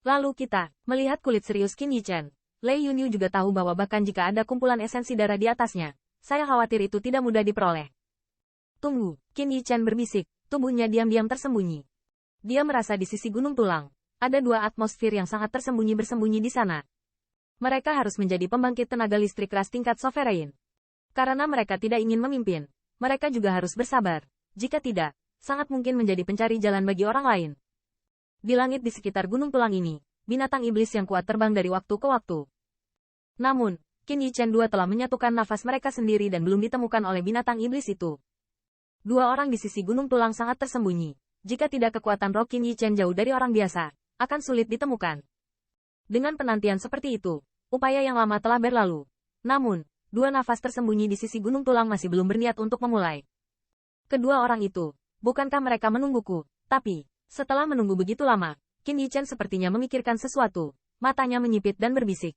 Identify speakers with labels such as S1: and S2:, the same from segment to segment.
S1: Lalu kita melihat kulit serius Qin Yichen. Lei Yunyu juga tahu bahwa bahkan jika ada kumpulan esensi darah di atasnya, saya khawatir itu tidak mudah diperoleh. Tunggu, Qin Yichen berbisik, tubuhnya diam-diam tersembunyi. Dia merasa di sisi gunung tulang, ada dua atmosfer yang sangat bersembunyi di sana. Mereka harus menjadi pembangkit tenaga listrik kelas tingkat sovereign. Karena mereka tidak ingin memimpin, mereka juga harus bersabar. Jika tidak, sangat mungkin menjadi pencari jalan bagi orang lain. Di langit di sekitar gunung tulang ini, binatang iblis yang kuat terbang dari waktu ke waktu. Namun, Qin Yichen II telah menyatukan nafas mereka sendiri dan belum ditemukan oleh binatang iblis itu. Dua orang di sisi gunung tulang sangat tersembunyi. Jika tidak kekuatan roh Qin Yichen jauh dari orang biasa, akan sulit ditemukan. Dengan penantian seperti itu, upaya yang lama telah berlalu. Namun, dua nafas tersembunyi di sisi gunung tulang masih belum berniat untuk memulai. Kedua orang itu, bukankah mereka menungguku? Tapi, setelah menunggu begitu lama, Qin Yichen sepertinya memikirkan sesuatu. Matanya menyipit dan berbisik.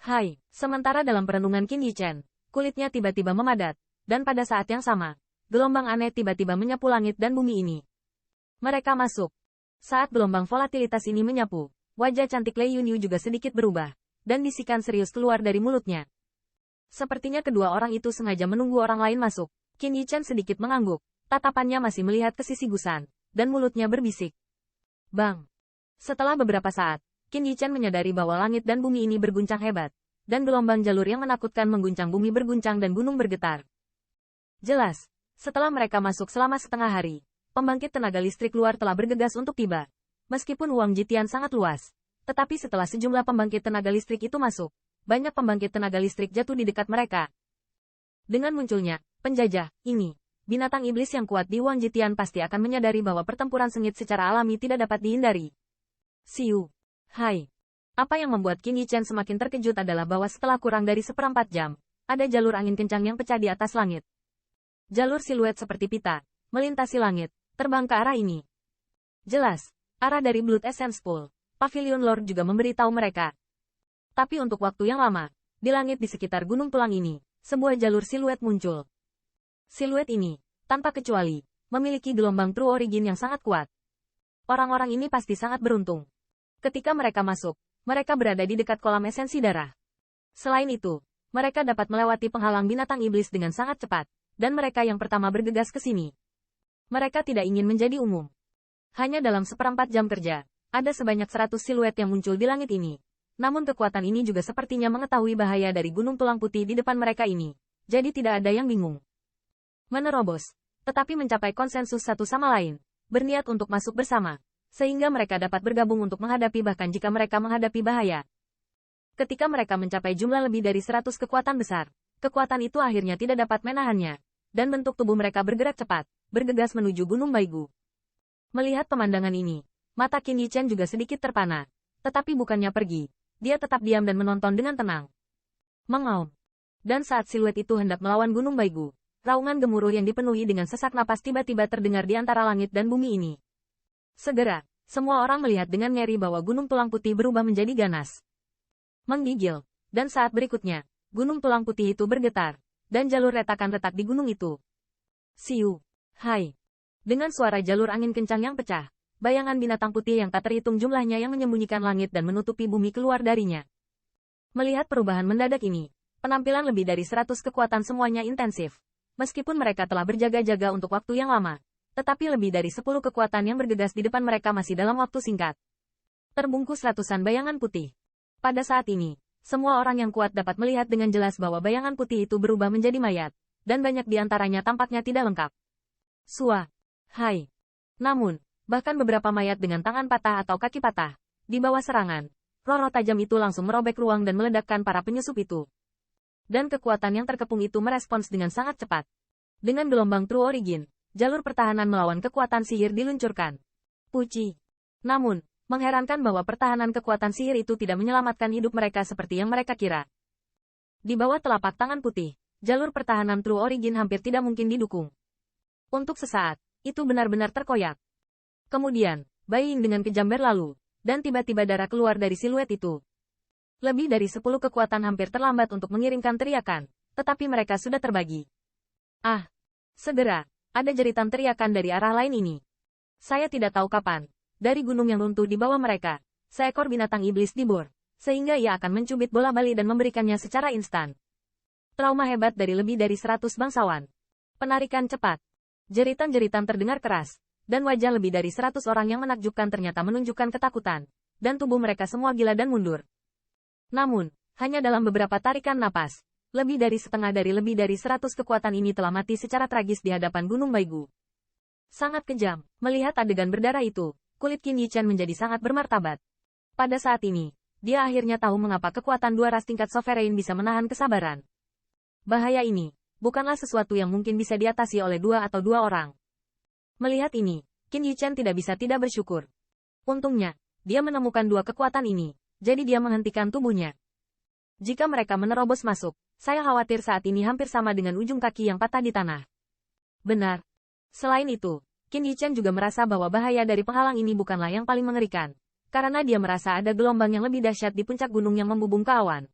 S1: Hai, sementara dalam perenungan Qin Yichen, kulitnya tiba-tiba memadat, dan pada saat yang sama, gelombang aneh tiba-tiba menyapu langit dan bumi ini. Mereka masuk. Saat gelombang volatilitas ini menyapu, wajah cantik Lei Yunyu juga sedikit berubah, dan bisikan serius keluar dari mulutnya. Sepertinya kedua orang itu sengaja menunggu orang lain masuk. Qin Yichen sedikit mengangguk, tatapannya masih melihat ke sisi Gusan, dan mulutnya berbisik. Bang! Setelah beberapa saat, Qin Yichen menyadari bahwa langit dan bumi ini berguncang hebat, dan gelombang jalur yang menakutkan mengguncang bumi berguncang dan gunung bergetar. Jelas, setelah mereka masuk selama setengah hari, pembangkit tenaga listrik luar telah bergegas untuk tiba. Meskipun Wang Jitian sangat luas, tetapi setelah sejumlah pembangkit tenaga listrik itu masuk, banyak pembangkit tenaga listrik jatuh di dekat mereka. Dengan munculnya penjajah ini, binatang iblis yang kuat di Wang Jitian pasti akan menyadari bahwa pertempuran sengit secara alami tidak dapat dihindari. Siu. Hai. Apa yang membuat Qin Yichen semakin terkejut adalah bahwa setelah kurang dari seperempat jam, ada jalur angin kencang yang pecah di atas langit. Jalur siluet seperti pita, melintasi langit, terbang ke arah ini. Jelas, arah dari Blood Essence Pool, Pavilion Lord juga memberitahu mereka. Tapi untuk waktu yang lama, di langit di sekitar gunung tulang ini, sebuah jalur siluet muncul. Siluet ini, tanpa kecuali, memiliki gelombang True Origin yang sangat kuat. Orang-orang ini pasti sangat beruntung. Ketika mereka masuk, mereka berada di dekat kolam esensi darah. Selain itu, mereka dapat melewati penghalang binatang iblis dengan sangat cepat, dan mereka yang pertama bergegas ke sini. Mereka tidak ingin menjadi umum. Hanya dalam seperempat jam kerja, ada sebanyak 100 siluet yang muncul di langit ini. Namun kekuatan ini juga sepertinya mengetahui bahaya dari gunung tulang putih di depan mereka ini. Jadi tidak ada yang bingung menerobos, tetapi mencapai konsensus satu sama lain, berniat untuk masuk bersama, sehingga mereka dapat bergabung untuk menghadapi bahkan jika mereka menghadapi bahaya. Ketika mereka mencapai jumlah lebih dari 100 kekuatan besar, kekuatan itu akhirnya tidak dapat menahannya, dan bentuk tubuh mereka bergerak cepat, bergegas menuju Gunung Baigu. Melihat pemandangan ini, mata Qin Yichen juga sedikit terpana, tetapi bukannya pergi, dia tetap diam dan menonton dengan tenang. Mengaum. Dan saat siluet itu hendak melawan Gunung Baigu, raungan gemuruh yang dipenuhi dengan sesak napas tiba-tiba terdengar di antara langit dan bumi ini. Segera, semua orang melihat dengan ngeri bahwa gunung tulang putih berubah menjadi ganas. Menggigil, dan saat berikutnya, gunung tulang putih itu bergetar, dan jalur retakan retak di gunung itu. Siu. Hai. Dengan suara jalur angin kencang yang pecah, bayangan binatang putih yang tak terhitung jumlahnya yang menyembunyikan langit dan menutupi bumi keluar darinya. Melihat perubahan mendadak ini, penampilan lebih dari 100 kekuatan semuanya intensif. Meskipun mereka telah berjaga-jaga untuk waktu yang lama, tetapi lebih dari 10 kekuatan yang bergegas di depan mereka masih dalam waktu singkat. Terbungkus ratusan bayangan putih. Pada saat ini, semua orang yang kuat dapat melihat dengan jelas bahwa bayangan putih itu berubah menjadi mayat, dan banyak di antaranya tampaknya tidak lengkap. Sua. Hai. Namun, bahkan beberapa mayat dengan tangan patah atau kaki patah, di bawah serangan, roh-roh tajam itu langsung merobek ruang dan meledakkan para penyusup itu. Dan kekuatan yang terkepung itu merespons dengan sangat cepat. Dengan gelombang True Origin, jalur pertahanan melawan kekuatan sihir diluncurkan. Puji. Namun, mengherankan bahwa pertahanan kekuatan sihir itu tidak menyelamatkan hidup mereka seperti yang mereka kira. Di bawah telapak tangan putih, jalur pertahanan True Origin hampir tidak mungkin didukung. Untuk sesaat, itu benar-benar terkoyak. Kemudian, Bai Ying dengan kejam berlalu, dan tiba-tiba darah keluar dari siluet itu. Lebih dari 10 kekuatan hampir terlambat untuk mengirimkan teriakan, tetapi mereka sudah terbagi. Ah! Segera, ada jeritan teriakan dari arah lain ini. Saya tidak tahu kapan, dari gunung yang runtuh di bawah mereka, seekor binatang iblis di bor, sehingga ia akan mencubit bola bali dan memberikannya secara instan. Trauma hebat dari lebih dari 100 bangsawan. Penarikan cepat. Jeritan-jeritan terdengar keras, dan wajah lebih dari 100 orang yang menakjubkan ternyata menunjukkan ketakutan, dan tubuh mereka semua gila dan mundur. Namun, hanya dalam beberapa tarikan napas, lebih dari 100 kekuatan ini telah mati secara tragis di hadapan Gunung Baigu. Sangat kejam, melihat adegan berdarah itu, kulit Qin Yichen menjadi sangat bermartabat. Pada saat ini, dia akhirnya tahu mengapa kekuatan dua ras tingkat sovereign bisa menahan kesabaran. Bahaya ini, bukanlah sesuatu yang mungkin bisa diatasi oleh dua orang. Melihat ini, Qin Yichen tidak bisa tidak bersyukur. Untungnya, dia menemukan dua kekuatan ini, jadi dia menghentikan tubuhnya. Jika mereka menerobos masuk, saya khawatir saat ini hampir sama dengan ujung kaki yang patah di tanah. Benar. Selain itu, Qin Yichen juga merasa bahwa bahaya dari penghalang ini bukanlah yang paling mengerikan, karena dia merasa ada gelombang yang lebih dahsyat di puncak gunung yang membubung ke awan.